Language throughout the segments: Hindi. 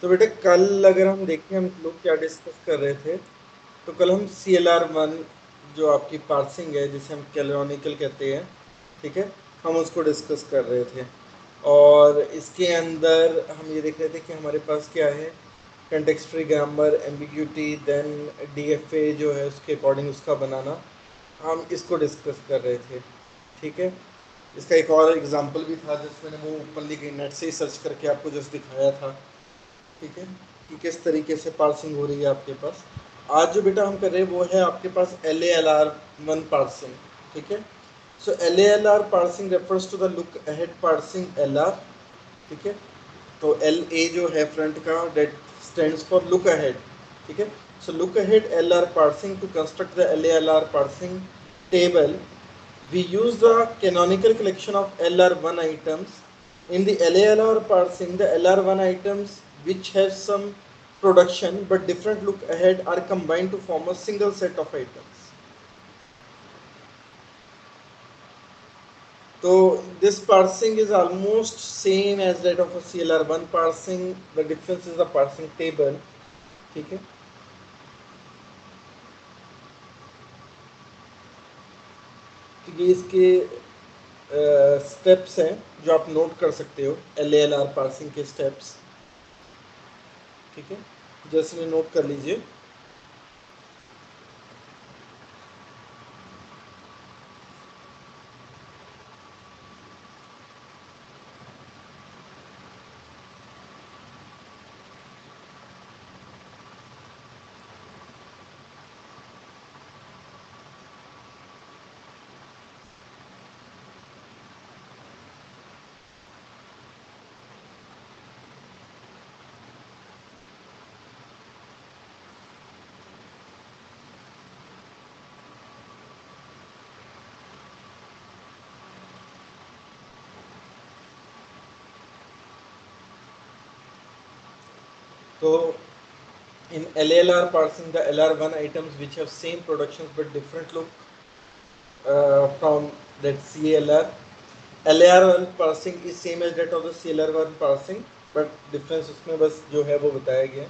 तो बेटे कल अगर हम देखें हम लोग क्या डिस्कस कर रहे थे, तो कल हम CLR1 जो आपकी पार्सिंग है जिसे हम कैनोनिकल कहते हैं, ठीक है, हम उसको डिस्कस कर रहे थे। और इसके अंदर हम ये देख रहे थे कि हमारे पास क्या है, context free grammar, ambiguity, then DFA जो है उसके अकॉर्डिंग उसका बनाना, हम इसको डिस्कस कर रहे थे। ठीक है, इसका एक और एग्जांपल भी था जिसमें मैंने वो ओपनली नेट से ही सर्च करके आपको जस्ट दिखाया था। ठीक है, कि किस तरीके से पार्सिंग हो रही है आपके पास। आज जो बेटा हम कर रहे हैं वो है आपके पास LALR1 पार्सिंग। ठीक है, so LALR parsing refers to the look ahead parsing LR। ठीक है, तो LA जो है फ्रंट का, that stands for look ahead. ठीक है, so look ahead LR parsing to construct the LALR parsing table, we use the canonical collection of LR1 items. In the LALR parsing, the LR1 items which have some production but different look ahead are combined to form a single set of items. So this parsing is almost same as that of a CLR1 parsing. The difference is the parsing table. ठीक है, तो ये इसके स्टेप्स हैं जो आप नोट कर सकते हो, LALR पार्सिंग के स्टेप्स। ठीक है, जैसे में नोट कर लीजिए। तो in LLR parsing, the LR1 items which have same productions but different look from that CLR. LAR1 parsing is same as that of the CLR1 parsing, but difference उसमें बस जो है वो बताया गया।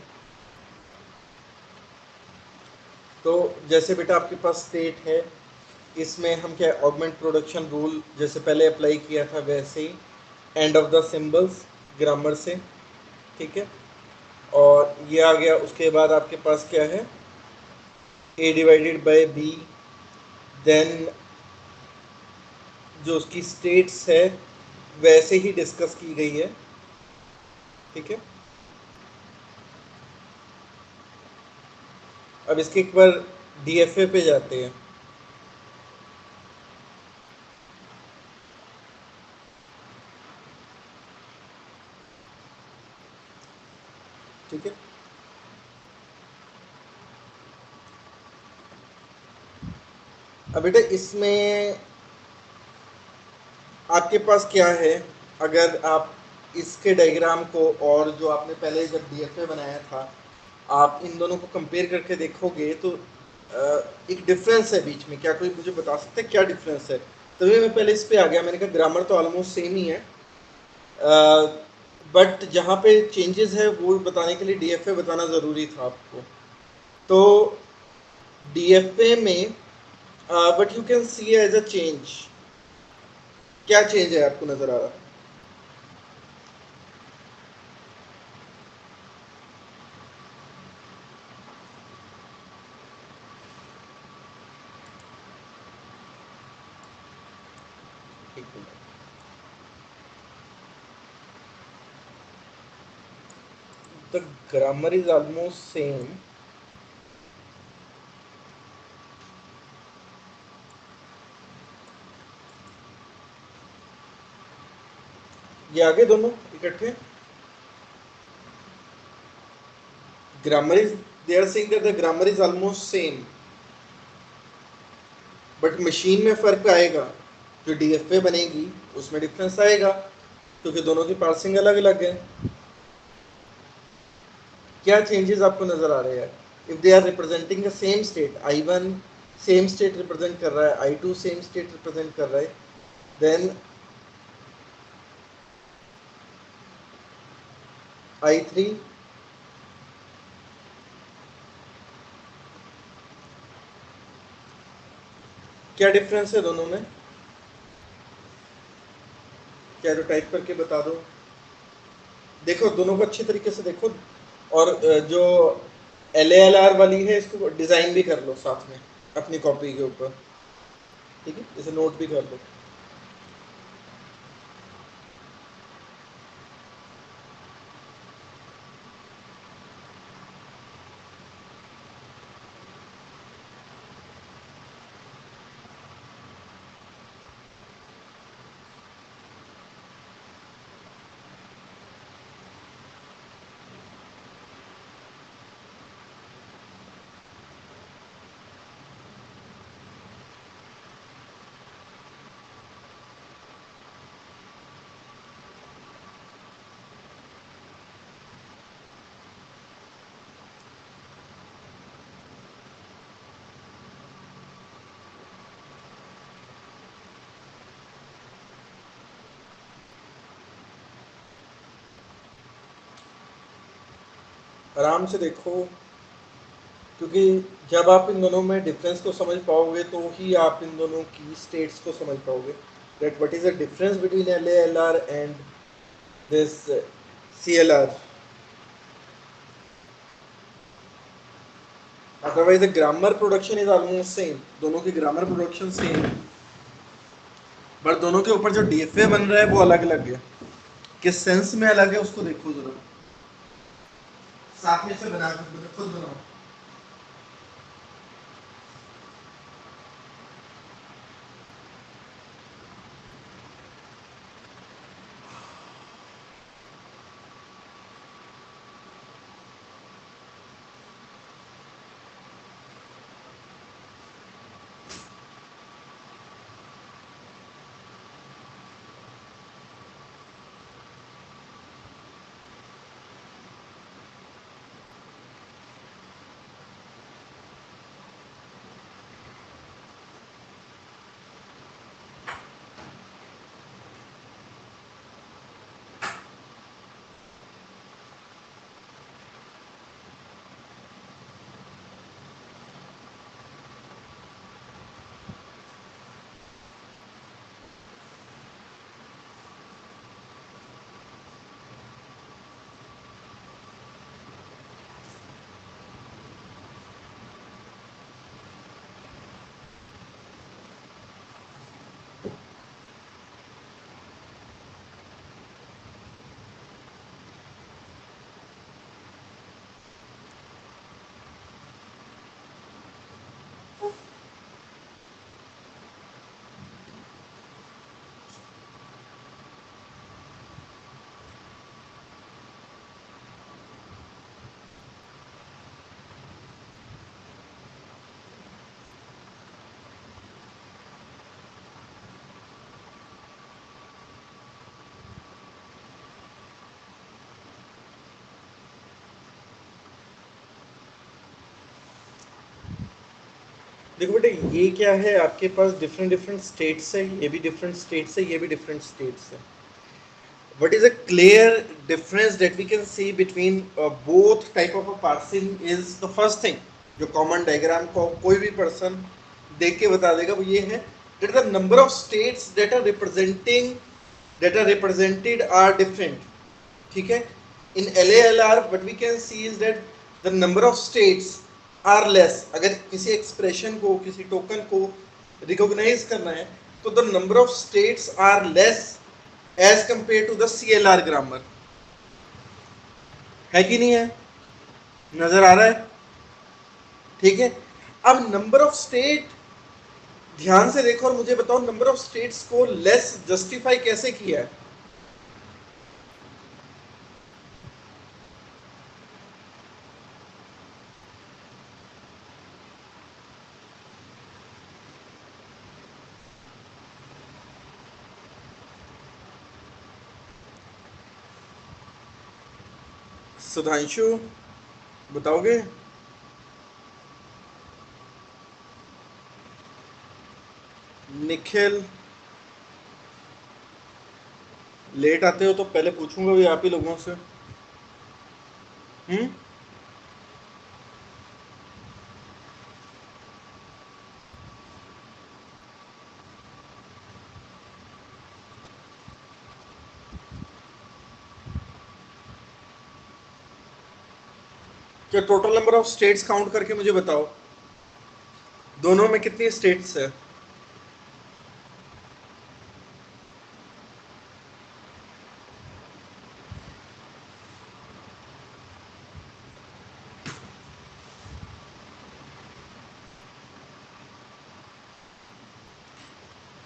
तो जैसे बेटा आपके पास स्टेट है, इसमें हम क्या ऑगमेंट प्रोडक्शन रूल जैसे पहले अप्लाई किया था वैसे ही end of the symbols grammar से। ठीक है, और ये आ गया। उसके बाद आपके पास क्या है, A divided by B, then जो उसकी स्टेट्स है वैसे ही डिस्कस की गई है। ठीक है, अब इसके एक बार DFA पे जाते हैं। ठीक है, अब बेटा इसमें आपके पास क्या है, अगर आप इसके डायग्राम को और जो आपने पहले जब DFA बनाया था आप इन दोनों को कंपेयर करके देखोगे तो एक डिफरेंस है बीच में। क्या कोई मुझे बता सकता है क्या डिफरेंस है? तभी मैं पहले इस पे आ गया, मैंने कहा ग्रामर तो ऑलमोस्ट सेम ही है, बट जहाँ पे चेंजेस है वो बताने के लिए DFA बताना ज़रूरी था आपको। तो DFA में but you can see as a change, क्या चेंज है आपको नज़र आ रहा है? एक minute, the grammar is almost same. ये आगे दोनों इकट्ठे, grammar is, they are saying that the grammar is almost same, but machine में फ़र्क आएगा। जो DFA बनेगी उसमें डिफरेंस आएगा क्योंकि दोनों की पार्सिंग अलग अलग है। क्या चेंजेस आपको नज़र आ रहे हैं? If they are representing the same state, I1 same state represent कर रहा है, I2 सेम स्टेट रिप्रेजेंट कर रहा है, देन I3 क्या डिफरेंस है दोनों में? क्या तो टाइप करके बता दो। देखो दोनों को अच्छी तरीके से देखो, और जो LALR वाली है इसको डिज़ाइन भी कर लो साथ में अपनी कॉपी के ऊपर, ठीक है, इसे नोट भी कर लो। आराम से देखो, क्योंकि जब आप इन दोनों में डिफरेंस को समझ पाओगे तो ही आप इन दोनों की स्टेट्स को समझ पाओगे, that what is the difference between LALR and this CLR। Otherwise the grammar production is almost same, दोनों की ग्रामर प्रोडक्शन सेम, बट दोनों के ऊपर जो DFA बन रहा है वो अलग अलग है। किस सेंस में अलग है उसको देखो जरा, साथ में से बना कर खुद बनाओ। देखो बेटे, ये क्या है, आपके पास डिफरेंट डिफरेंट स्टेट्स है, ये भी डिफरेंट स्टेट्स है, ये भी डिफरेंट स्टेट्स है। What is a clear difference that we can see between both type of a parsing is the first thing, जो common diagram को कोई भी person देख के बता देगा वो ये है that the number of states that are represented are different, ठीक है। In LALR what we can see is that the number of states are less, अगर किसी expression को किसी token को recognize करना है तो the number of states are less as compared to the CLR grammar, है कि नहीं है, नजर आ रहा है, ठीक है। अब नंबर ऑफ स्टेट ध्यान से देखो और मुझे बताओ नंबर ऑफ स्टेट्स को लेस जस्टिफाई कैसे किया है। सुधांशु बताओगे? निखिल, लेट आते हो तो पहले पूछूंगा भी आप ही लोगों से। हम्म, क्या total number of states count करके मुझे बताओ, दोनों में कितनी स्टेट्स है?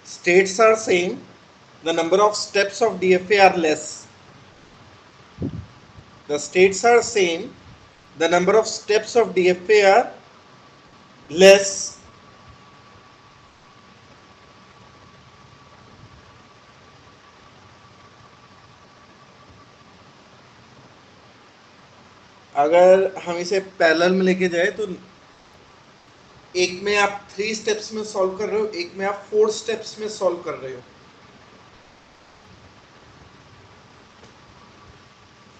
States are same, the number of steps of DFA are less. The states are same, the number of steps of DFA are less. अगर हम इसे पैरेलल में लेके जाए तो एक में आप 3 स्टेप्स में सॉल्व कर रहे हो, एक में आप 4 स्टेप्स में सॉल्व कर रहे हो।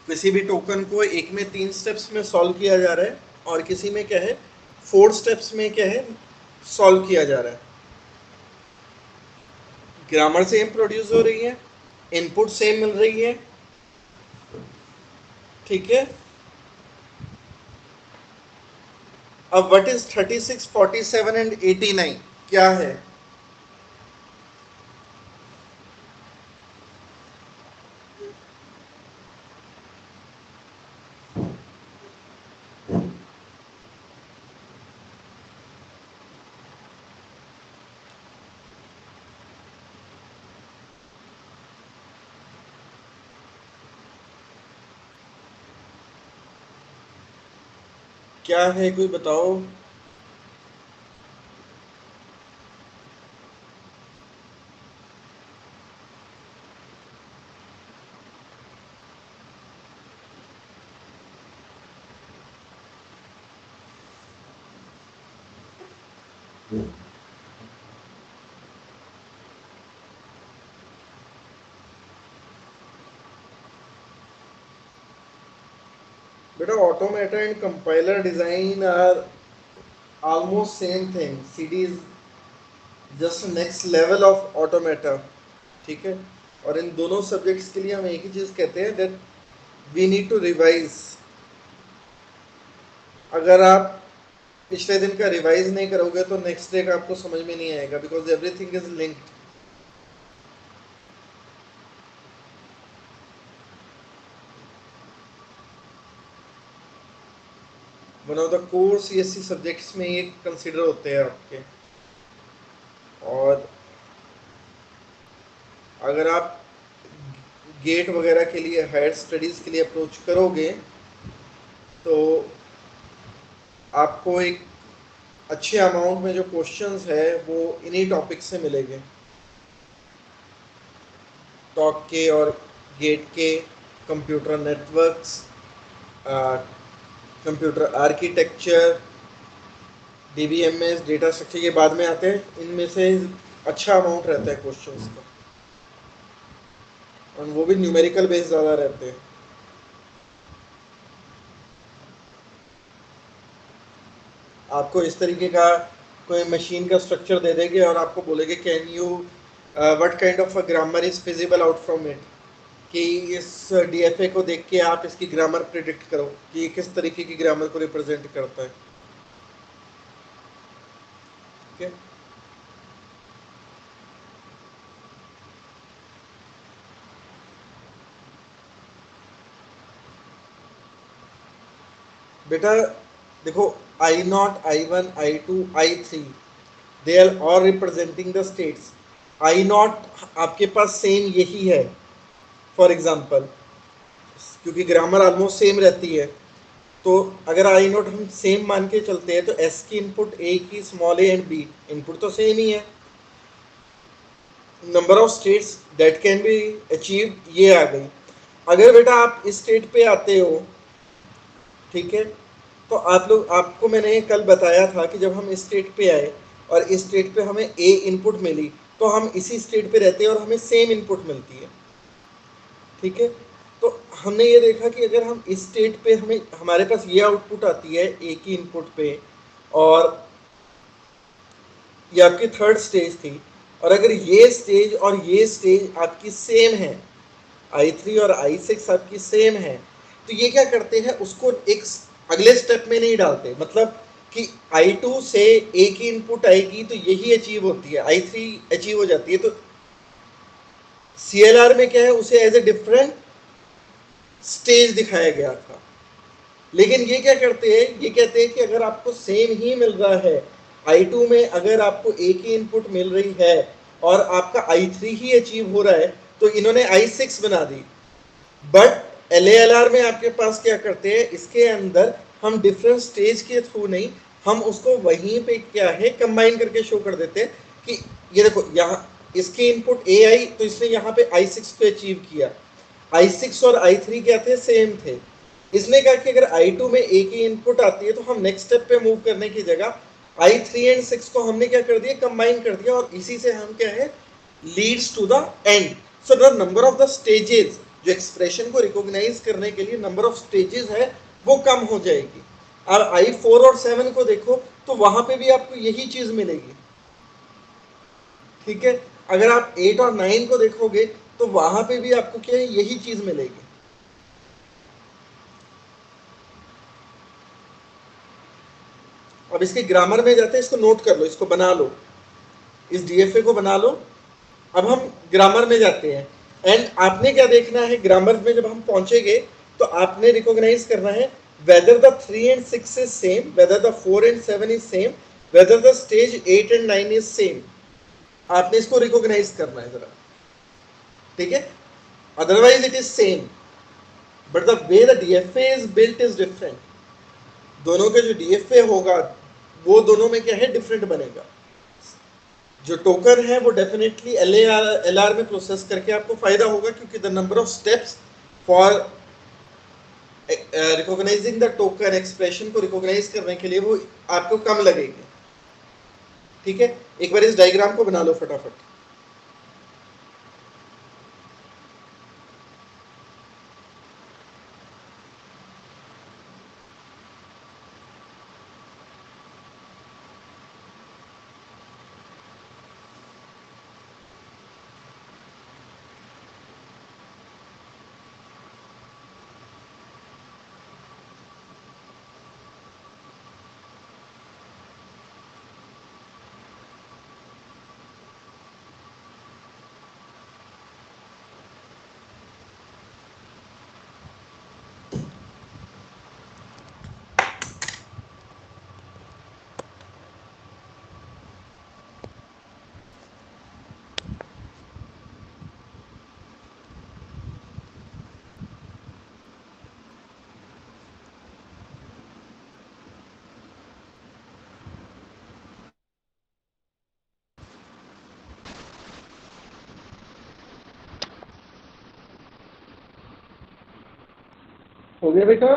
किसी भी टोकन को एक में 3 स्टेप्स में सॉल्व किया जा रहा है और किसी में क्या है 4 स्टेप्स में क्या है सॉल्व किया जा रहा है। ग्रामर सेम प्रोड्यूस हो रही है, इनपुट सेम मिल रही है, ठीक है। अब व्हाट इज 36, 47 एंड 89 क्या है? क्या है कोई बताओ। बेटा automata and compiler design are almost same thing, CD is just next level of automata, ठीक है। और इन दोनों सब्जेक्ट्स के लिए हम एक ही चीज कहते हैं that we need to revise. अगर आप पिछले दिन का रिवाइज नहीं करोगे तो नेक्स्ट डे का आपको समझ में नहीं आएगा, because everything is linked. One of the core CSC subjects में ये कंसिडर होते हैं आपके। और अगर आप गेट वगैरह के लिए हायर स्टडीज के लिए अप्रोच करोगे तो आपको एक अच्छे अमाउंट में जो क्वेश्चंस है वो इन्हीं टॉपिक से मिलेंगे, टॉक के और गेट के, computer networks, computer architecture, DBMS, data structure, ये बाद में आते हैं। इनमें से अच्छा अमाउंट रहता है क्वेश्चंस का और वो भी न्यूमेरिकल बेस ज़्यादा रहते हैं। आपको इस तरीके का कोई मशीन का स्ट्रक्चर दे देंगे और आपको बोलेंगे can you what kind of a grammar is feasible out from it, कि इस डीएफए को देख के आप इसकी ग्रामर प्रिडिक्ट करो कि किस तरीके की ग्रामर को रिप्रेजेंट करता है, ठीक है। बेटा देखो I0, I1, I2, I3 they are all representing the states. I0 आपके पास सेम यही है फॉर एग्जांपल, क्योंकि ग्रामर ऑलमोस्ट सेम रहती है। तो अगर I0 हम सेम मान के चलते हैं तो S की इनपुट, A की small a and B input तो सेम ही है। Number of states that can be achieve ये आ गई। अगर बेटा आप इस स्टेट पे आते हो, ठीक है, तो आप लोग, आपको मैंने कल बताया था कि जब हम इस स्टेट पे आए और इस स्टेट पे हमें ए इनपुट मिली तो हम इसी स्टेट पे रहते हैं और हमें सेम इनपुट मिलती है, ठीक है। तो हमने ये देखा कि अगर हम इस स्टेट पे हमें हमारे पास ये आउटपुट आती है ए की इनपुट पे और ये आपकी थर्ड स्टेज थी, और अगर ये स्टेज और ये स्टेज आपकी सेम है, I3 और I6 आपकी सेम है, तो ये क्या करते हैं उसको एक अगले स्टेप में नहीं डालते, मतलब कि I2 से एक ही इनपुट आएगी तो यही अचीव होती है, I3 अचीव हो जाती है। तो CLR में क्या है, उसे एज ए डिफरेंट स्टेज दिखाया गया था। लेकिन ये क्या करते हैं, ये कहते हैं कि अगर आपको सेम ही मिल रहा है, I2 में अगर आपको एक ही इनपुट मिल रही है और आपका I3 ही अचीव हो रहा है, तो इन्होंने I6 बना दी। बट LALR में आपके पास क्या करते हैं, इसके अंदर हम डिफरेंट स्टेज के थ्रू नहीं, हम उसको वहीं पे क्या है कंबाइन करके शो कर देते हैं कि ये देखो, यहाँ इसके इनपुट A आई तो इसने यहाँ पे I6 को अचीव किया। I6 और I3 क्या थे, सेम थे। इसने कहा कि अगर I2 में एक ही इनपुट आती है तो हम नेक्स्ट स्टेप पे मूव करने की जगह I3 एंड 6 को हमने क्या कर दिया, कंबाइन कर दिया, और इसी से हम क्या है leads to the end. So the number of the stages, जो एक्सप्रेशन को रिकॉग्नाइज करने के लिए नंबर ऑफ स्टेजेस है वो कम हो जाएगी। और I4 और 7 को देखो तो वहां पे भी आपको यही चीज मिलेगी, ठीक है। अगर आप 8 और 9 को देखोगे तो वहां पे भी आपको क्या है, यही चीज मिलेगी। अब इसके ग्रामर में जाते हैं, इसको नोट कर लो, इसको बना लो, इस DFA को बना लो। अब हम ग्रामर में जाते हैं, एंड आपने क्या देखना है, ग्रामर में जब हम पहुंचेंगे तो आपने रिकॉग्नाइज करना है whether the 3 and 6 is same, whether the 4 and 7 is same, whether the stage 8 and 9 is same। आपने इसको रिकॉग्नाइज करना है जरा, ठीक है। Otherwise it is same, but the way the DFA is built is different. दोनों के जो DFA होगा वो दोनों में क्या है, डिफरेंट बनेगा। जो टोकन है वो डेफिनेटली LAR में प्रोसेस करके आपको फायदा होगा, क्योंकि the number of steps for recognising the token, expression को रिकॉग्नाइज करने के लिए वो आपको कम लगेगी, ठीक है। एक बार इस डायग्राम को बना लो फटाफट। हो गया बेटा?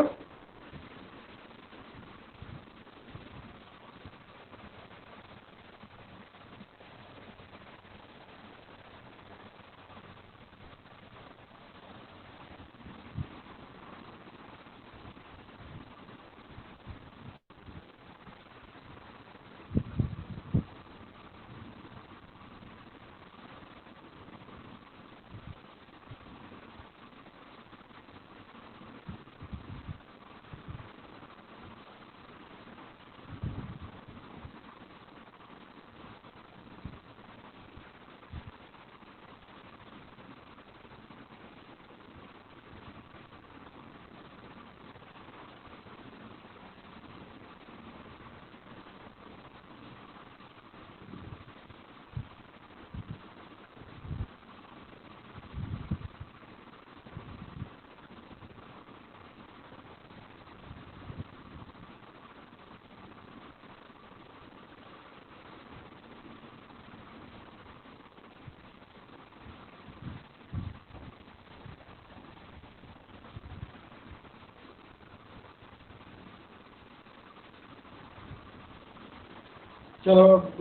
चलो अब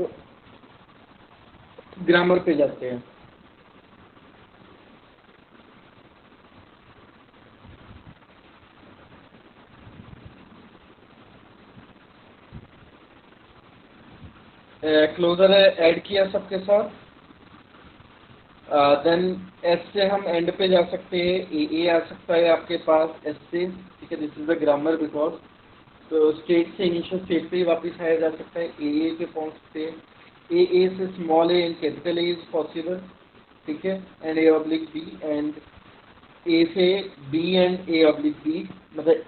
ग्रामर पे जाते हैं। क्लोजर ऐड किया सबके साथ। देन एस से हम एंड पे जा सकते हैं, ए आ सकता है आपके पास एस से, ठीक है। This is the grammar because तो स्टेट से इनिशियल स्टेट पे ही वापस आया जा सकता है, ए पे पहुंच सकते हैं, ए से small A and capital A is possible, ठीक है, and A oblique B, and A से B and A oblique B, मतलब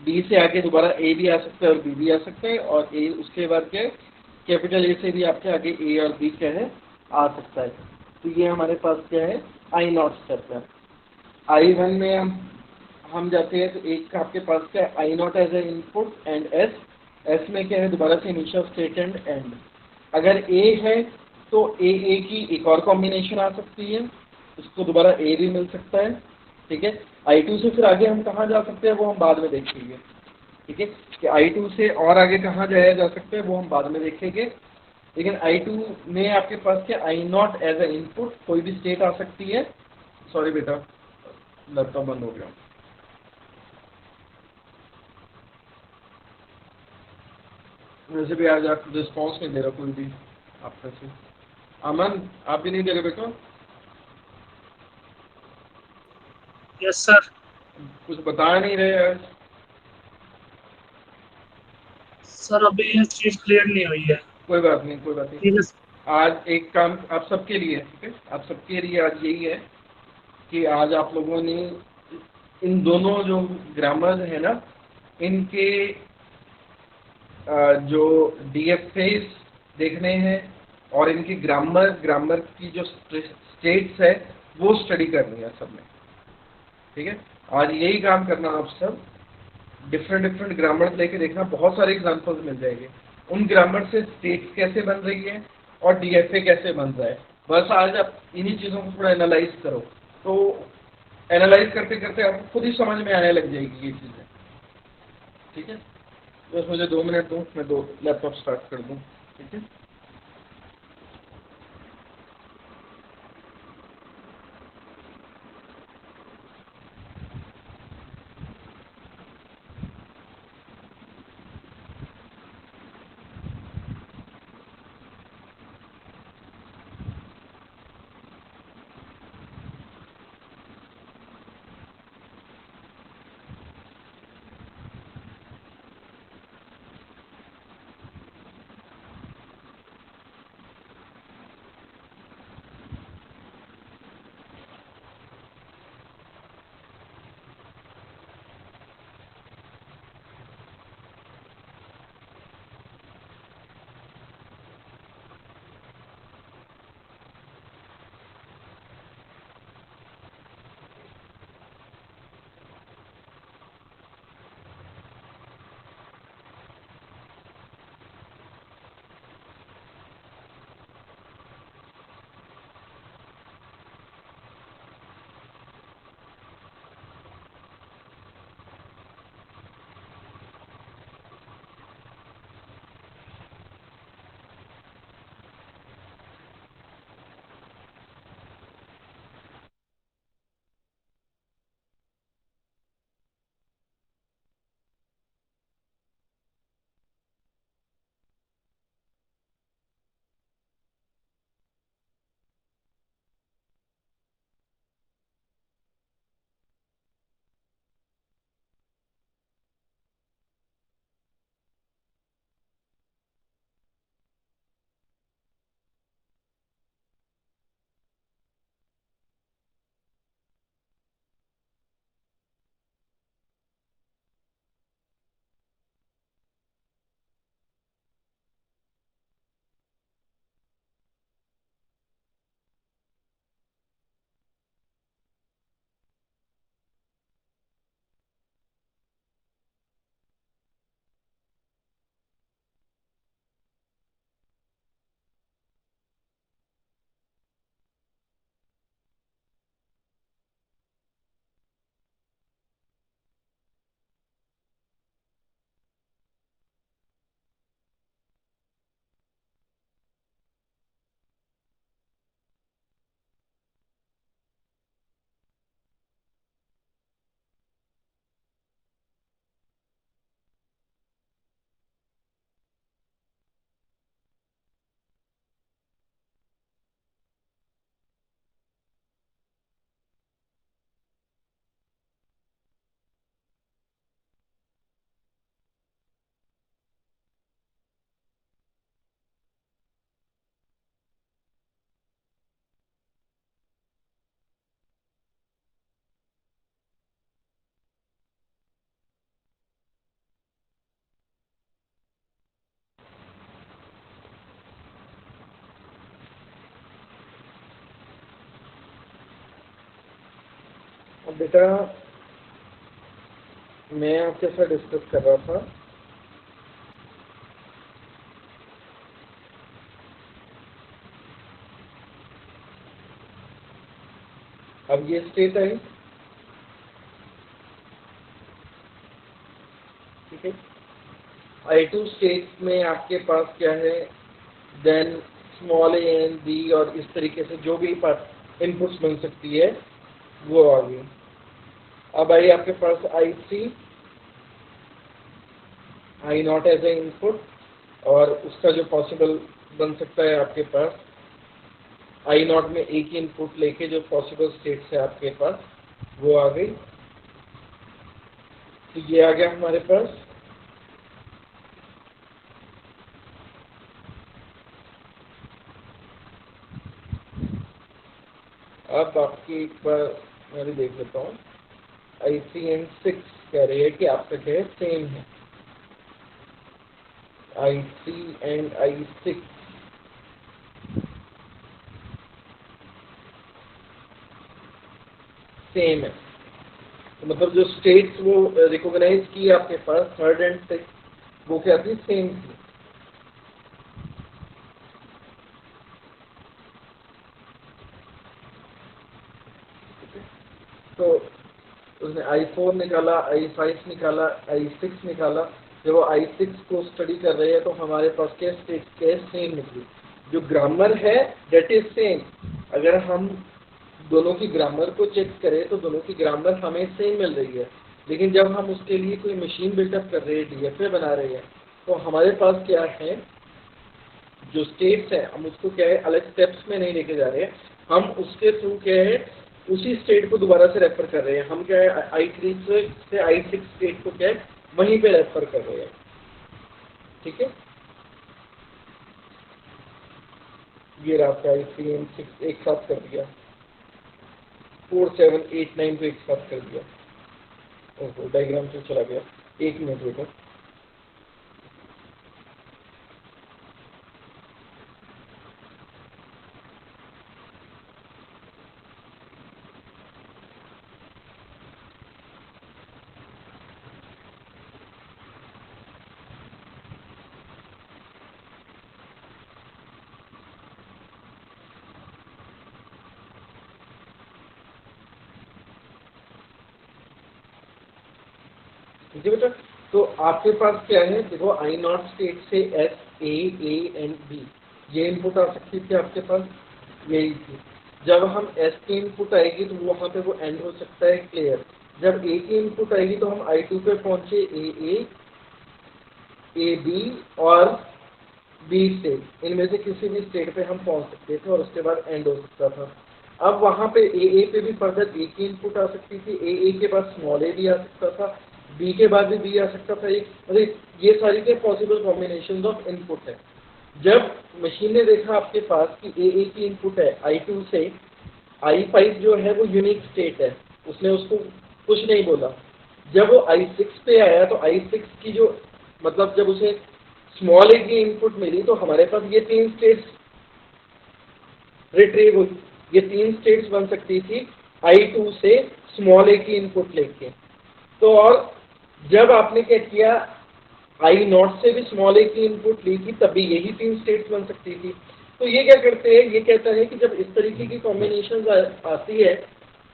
बी से आगे दोबारा ए भी आ सकता है और बी भी आ सकता है, और ए उसके बाद क्या है, कैपिटल ए से भी आपके आगे ए और बी क्या है, आ सकता है। तो ये हमारे पास क्या है, आई नॉट स्टेप है। आई वन में हम जाते हैं तो एक आपके पास क्या है, I not as a input and S, S में क्या है, दोबारा से इनिशियल स्टेट एंड एंड। अगर ए है तो ए की एक और कॉम्बिनेशन आ सकती है, उसको दोबारा ए भी मिल सकता है, ठीक है। I2 से फिर आगे हम कहाँ जा सकते हैं वो हम बाद में देखेंगे, ठीक है, कि I2 से और आगे कहाँ जाया जा सकता है वो हम बाद में देखेंगे। लेकिन I2 में आपके पास क्या, आई नॉट एज ए इनपुट कोई भी स्टेट आ सकती है। सॉरी बेटा, लैपटॉप बंद हो गया। वैसे भी आज आप रिस्पॉन्स नहीं दे रहा कोई भी आप में से। अमन आप भी नहीं दे रहे बेटा? Yes sir. कुछ बता नहीं रहे आज। सर अभी ये चीज क्लियर नहीं हुई है। कोई बात नहीं, कोई बात नहीं। ठीक है। आज एक काम आप सबके लिए, ठीक है, आप सबके लिए आज यही है कि आज आप लोगों ने इन दोनों जो ग्रामर है ना, इनके जो डीएफएस देखने हैं और इनकी ग्रामर ग्रामर की जो स्टेट्स है वो स्टडी करनी है सब में, ठीक है। आज यही काम करना आप सब, डिफरेंट डिफरेंट ग्रामर लेके देखना, बहुत सारे एग्जांपल्स मिल जाएंगे। उन ग्रामर से स्टेट्स कैसे बन रही है और डीएफए कैसे बन रहा है, बस आज आप इन्हीं चीज़ों को थोड़ा एनालाइज करो, तो एनालाइज करते करते आपको खुद ही समझ में आने लग जाएगी ये चीज़ें, ठीक है। बस मुझे 2 मिनट दो, मैं दो लैपटॉप स्टार्ट कर दूँ, ठीक है। अब बेटा मैं आपके साथ डिस्कस कर रहा था अब ये स्टेट आई, ठीक है। I2 स्टेट में आपके पास क्या है, then small a and b और इस तरीके से जो भी इनपुट्स बन सकती है वो आ गई। अब आई आपके पास I3 I0 as a input, और उसका जो पॉसिबल बन सकता है आपके पास I0 में एक ही इनपुट लेके जो पॉसिबल स्टेट्स है आपके पास वो आ गई। तो ये आ गया हमारे पास। अब आपकी एक बार मैं भी देख लेता हूँ। I3 एंड 6 कह रही है कि आपका क्या है, सेम है। I3 एंड I6 सेम है, तो मतलब जो स्टेट्स वो रिकॉग्नाइज की आपके पास 3rd एंड 6th वो क्या थी, सेम थी। तो उसने I4 निकाला, I5 निकाला, I6 निकाला। जब वो I6 को स्टडी कर रहे हैं तो हमारे पास क्या स्टेट क्या सेम निकली। जो ग्रामर है दैट इज सेम। अगर हम दोनों की ग्रामर को चेक करें तो दोनों की ग्रामर हमें सेम मिल रही है, लेकिन जब हम उसके लिए कोई मशीन बिल्डअप कर रहे हैं, DFA बना रहे हैं, तो हमारे पास क्या है, जो स्टेट्स है हम उसको क्या है अलग स्टेप्स में नहीं लेके जा रहे हैं, हम उसके थ्रू क्या है उसी स्टेट को दोबारा से रेफर कर रहे हैं। हम क्या है I3 से I6 स्टेट को क्या है वहीं पे रेफर कर रहे हैं, ठीक है। ये आपका I3 एंड 6 एक साथ कर दिया, 4 7 8 9 को एक साथ कर दिया। ओहो डायग्राम से चला गया, 1 मिनट बेटा। ठीक है बेटा, तो आपके पास क्या है, देखो I0 स्टेट से S A एंड B ये इनपुट आ सकती थी आपके पास, यही थी। जब हम S की इनपुट आएगी तो वहां पे वो एंड हो सकता है, क्लियर। जब A की इनपुट आएगी तो हम I2 पे पहुंचे AA AB और B स्टेट, इनमें से किसी भी स्टेट पे हम पहुंच सकते थे और उसके बाद एंड हो सकता था। अब वहां पे AA पे भी फर्दर A की इनपुट आ सकती थी, AA के बाद स्मॉल a भी आ सकता था, B के बाद भी B आ सकता था। एक ये सारी के पॉसिबल कॉम्बिनेशन ऑफ इनपुट है। जब मशीन ने देखा आपके पास कि AA की इनपुट है I2 से I5 जो है वो यूनिक स्टेट है, उसने उसको कुछ नहीं बोला। जब वो I6 पे आया तो I6 की जो मतलब जब उसे स्मॉल a की इनपुट मिली तो हमारे पास ये 3 स्टेट्स रिट्रीव हुई। ये 3 स्टेट्स बन सकती थी I2 से स्मॉल a की इनपुट लेके। तो और जब आपने क्या किया I0 से भी स्मॉल a की इनपुट ली थी तभी यही 3 स्टेट्स बन सकती थी। तो ये क्या करते हैं, ये कहता है कि जब इस तरीके की कॉम्बिनेशन आती है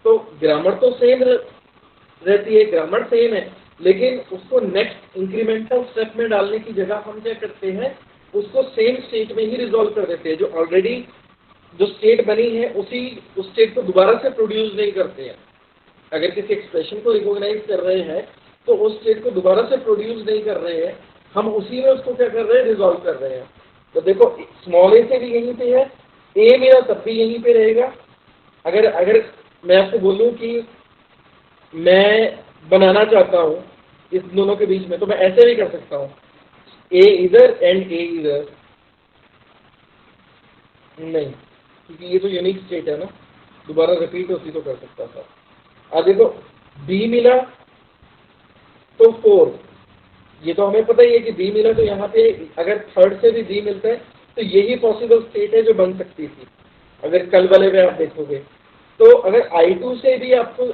तो ग्रामर तो सेम रहती है, ग्रामर सेम है, लेकिन उसको नेक्स्ट इंक्रीमेंटल स्टेप में डालने की जगह हम क्या करते हैं उसको सेम स्टेट में ही रिजॉल्व कर देते हैं। जो ऑलरेडी जो स्टेट बनी है उस स्टेट को दोबारा से प्रोड्यूस नहीं करते हैं। अगर किसी एक्सप्रेशन को रिकॉग्नाइज कर रहे हैं तो उस स्टेट को दोबारा से प्रोड्यूस नहीं कर रहे हैं, हम उसी में उसको क्या कर रहे हैं, रिजॉल्व कर रहे हैं। तो देखो स्मॉल a से भी यहीं पे है, a मेरा तब भी यहीं पे रहेगा। अगर मैं आपको बोलूं कि मैं बनाना चाहता हूं इस दोनों के बीच में, तो मैं ऐसे भी कर सकता हूं, a इधर एंड a इधर, नहीं क्योंकि ये तो यूनिक स्टेट है ना, दोबारा रिपीट होती तो कर सकता था। अब देखो B मिला तो 4, ये तो हमें पता ही है कि B मिला, तो यहाँ पे अगर 3rd से भी B मिलता है तो यही पॉसिबल स्टेट है जो बन सकती थी। अगर कल वाले में आप देखोगे तो अगर I2 से भी आपको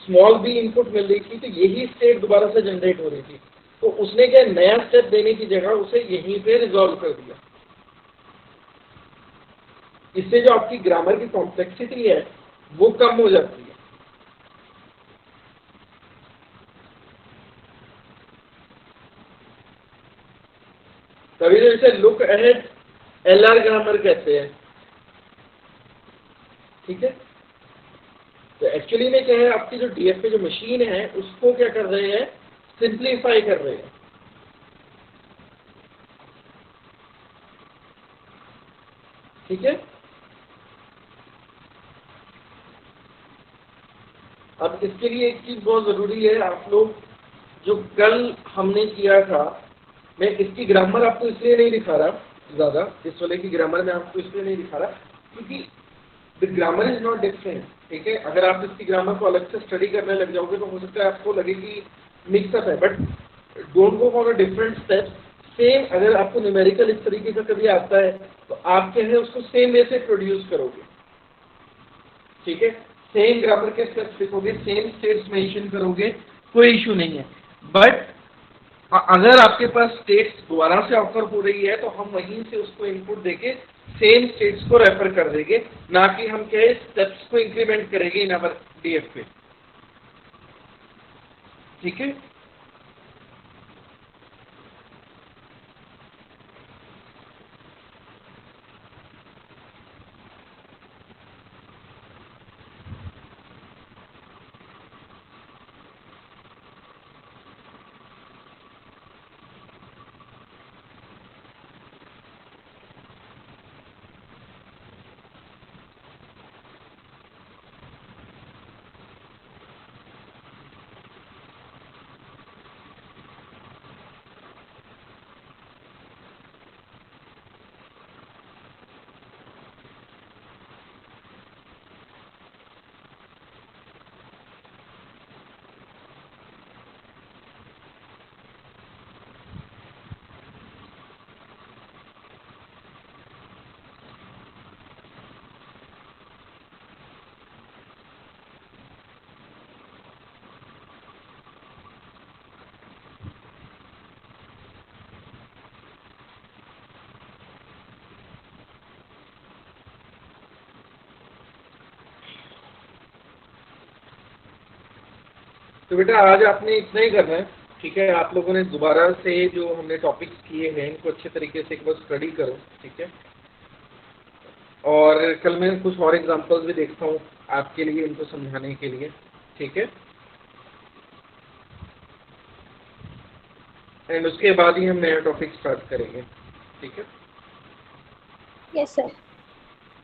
स्मॉल बी इनपुट मिल रही थी, तो यही स्टेट दोबारा से जनरेट हो रही थी। तो उसने क्या नया स्टेप देने की जगह उसे यहीं पे रिजॉल्व कर दिया। इससे जो आपकी ग्रामर की कॉम्प्लेक्सिटी है वो कम हो जाती है। तभी तो इसे लुक अहेड एलआर ग्रामर कहते हैं। ठीक है, तो एक्चुअली में क्या है, आपकी जो डीएफए जो मशीन है उसको क्या कर रहे हैं, सिंप्लीफाई कर रहे हैं। ठीक है, अब इसके लिए एक चीज बहुत जरूरी है, आप लोग जो कल हमने किया था, मैं इसकी ग्रामर आपको इसलिए नहीं दिखा रहा ज्यादा, इस वाले की ग्रामर में आपको इसलिए नहीं दिखा रहा क्योंकि the grammar is not different. ठीक है, अगर आप इसकी ग्रामर को अलग से स्टडी करने लग जाओगे तो हो सकता है आपको लगे कि मिक्सअप है, but don't go for a different steps. Same अगर आपको न्यूमेरिकल इस तरीके का कभी आता है तो आप क्या है उसको सेम वे से प्रोड्यूस करोगे। ठीक है, सेम ग्रामर के स्टेप्स लिखोगे, सेम स्टेट्स मेंशन करोगे, कोई इशू नहीं है। बट अगर आपके पास स्टेट्स दोबारा से ऑफर हो रही है तो हम वहीं से उसको इनपुट देके सेम स्टेट्स को रेफर कर देंगे, ना कि हम क्या स्टेप्स को इंक्रीमेंट करेंगे इन अवर डीएफ पे। ठीक है, तो बेटा आज आपने इतना ही करना है। ठीक है, आप लोगों ने दोबारा से जो हमने टॉपिक्स किए हैं इनको अच्छे तरीके से एक बार स्टडी करो। ठीक है, और कल मैं कुछ और एग्जांपल्स भी देखता हूँ आपके लिए, इनको समझाने के लिए। ठीक है, एंड उसके बाद ही हम नया टॉपिक स्टार्ट करेंगे। ठीक है, यस सर।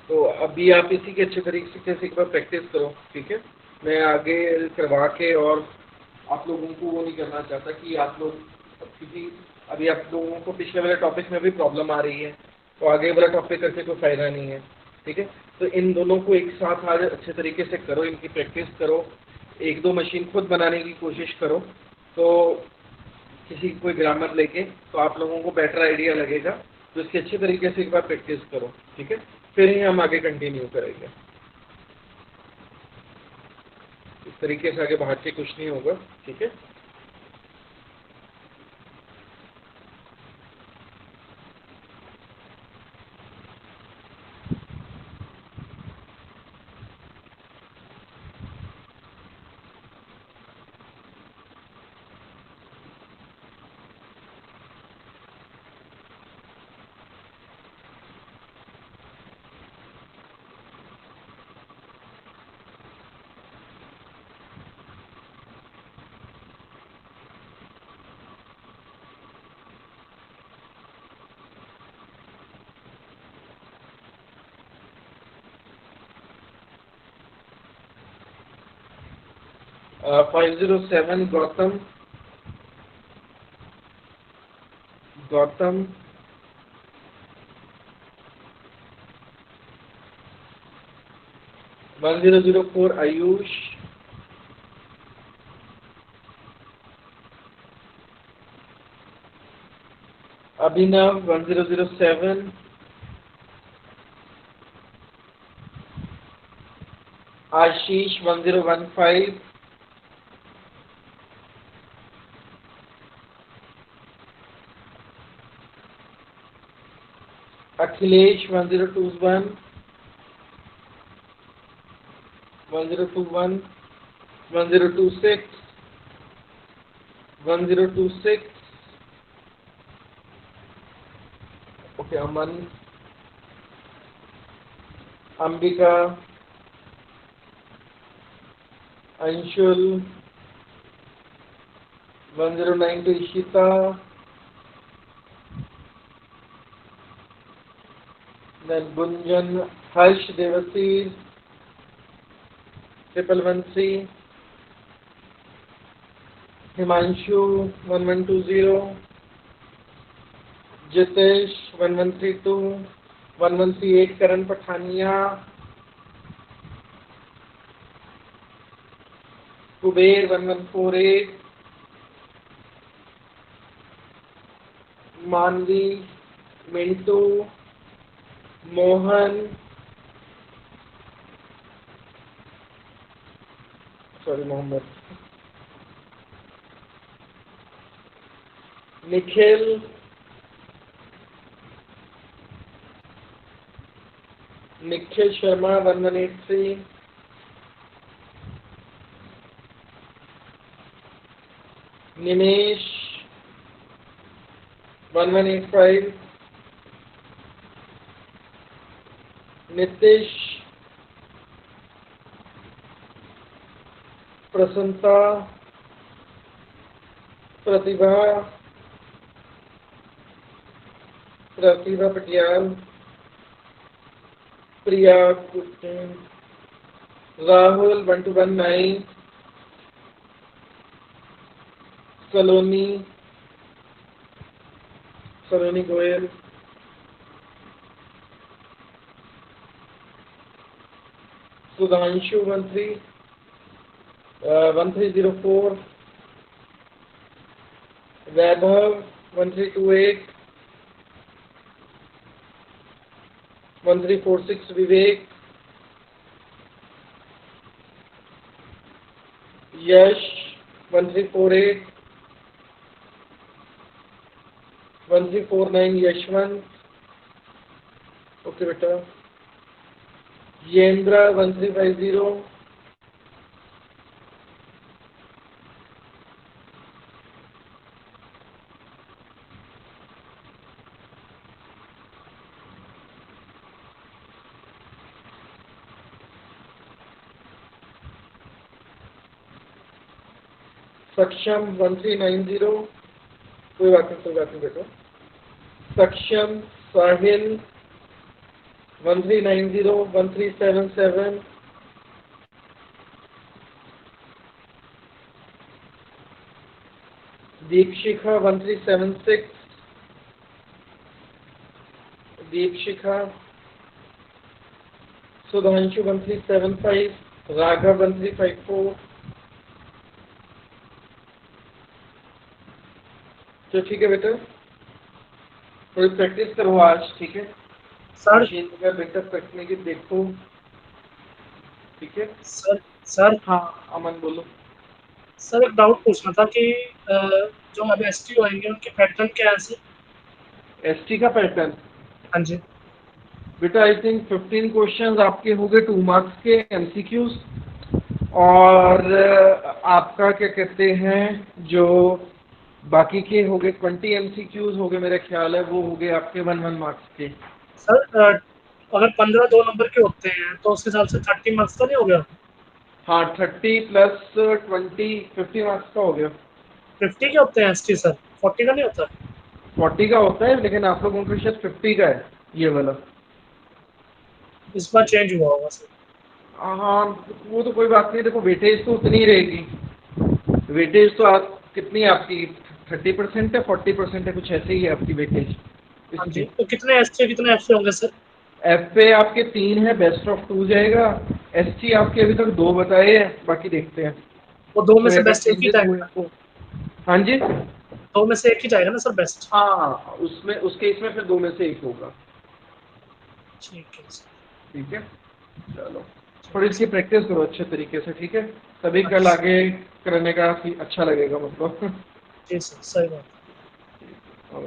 तो अभी आप इसी के अच्छे तरीके से एक बार प्रैक्टिस करो। ठीक है, मैं आगे करवा के और आप लोगों को वो नहीं करना चाहता कि आप लोग, क्योंकि अभी आप लोगों को पिछले वाले टॉपिक में भी प्रॉब्लम आ रही है तो आगे वाला टॉपिक करके कोई फायदा नहीं है। ठीक है, तो इन दोनों को एक साथ आज अच्छे तरीके से करो, इनकी प्रैक्टिस करो, एक दो मशीन खुद बनाने की कोशिश करो, तो किसी कोई ग्रामर लेके तो आप लोगों को बेटर आइडिया लगेगा। तो इसकी अच्छे तरीके से एक बार प्रैक्टिस करो। ठीक है, फिर ही हम आगे कंटिन्यू करेंगे। इस तरीके से आगे भाग के कुछ नहीं होगा। ठीक है, uh, 507 गौतम 1004 आयुष, अभिनव 1007, आशीष 1015, अखिलेश 1021 1021 1026 1026 ओके अमन अंबिका अंशुल 1092 इशिता then गुंजन हर्ष देवसी 1113 हिमांशु 1120 जितेश 1132 1138 करण पठानिया कुबेर 1148 मानवी मिंटू मोहन सॉरी मोहम्मद निखिल निखिल शर्मा 1183 निमेश 1185 नितिश प्रसन्नता प्रतिभा पटियाल प्रिया राहुल 1219 सलोनी गोयल सुधांशु 1304 वैभव 1328 1346 विवेक यश 1348 1349 यशवंत ओके बेटा येंद्र 1350 सक्षम 1390 कोई बात नहीं बेटा सक्षम साहिल 1390 1377 दीपशिखा 1376 दीपशिखा सुधांशु 1375 राघव 1354 तो ठीक है बेटा थोड़ी प्रैक्टिस करो आज ठीक है सर बेटा करने की देखो ठीक है सर हाँ अमन बोलो सर एक डाउट पूछना था कि जो अभी एसटी होंगे उनके पैटर्न क्या है सर एसटी का पैटर्न हाँ जी बेटा आई थिंक 15 क्वेश्चंस आपके हो गए 2 मार्क्स के एमसीक्यूज और आपका क्या कहते हैं जो बाकी के हो गए 20 एमसीक्यूज हो गए मेरा ख्याल है वो हो गए आपके 1 मार्क्स के सर अगर 15 2 नंबर के होते हैं तो उस हिसाब से 30 मार्क्स का नहीं हो गया हाँ 30 प्लस 20 50 मार्क्स का हो गया 50 के होते हैं एसटी सर 40 का नहीं होता 40 का होता है लेकिन आप लोगों के शायद 50 का है ये वाला इस बार चेंज हुआ होगा सर हाँ वो तो कोई बात नहीं देखो वेटेज तो उतनी ही रहेगी वेटेज तो आप कितनी आपकी 30% है 40% है कुछ ऐसे ही है आपकी वेटेज हाँ जी तो कितने एसटी कितने एफसी होंगे सर एफ पे आपके 3 है बेस्ट ऑफ 2 जाएगा एसटी आपके अभी तक 2 बताए हैं बाकी देखते हैं वो दो में तो से अगर बेस्ट एक ही changes जाएगा हुए तो हाँ जी दो में से एक ही जाएगा ना सर बेस्ट हाँ उसमें उसके इसमें फिर 2 में से एक होगा ठीक है सर ठीक है चलो थोड़ी इसकी प्रैक्टिस करो अच्छे तरीके से ठीक है तभी कल आगे करने का अच्छा लगेगा मतलब जी सर सही बात और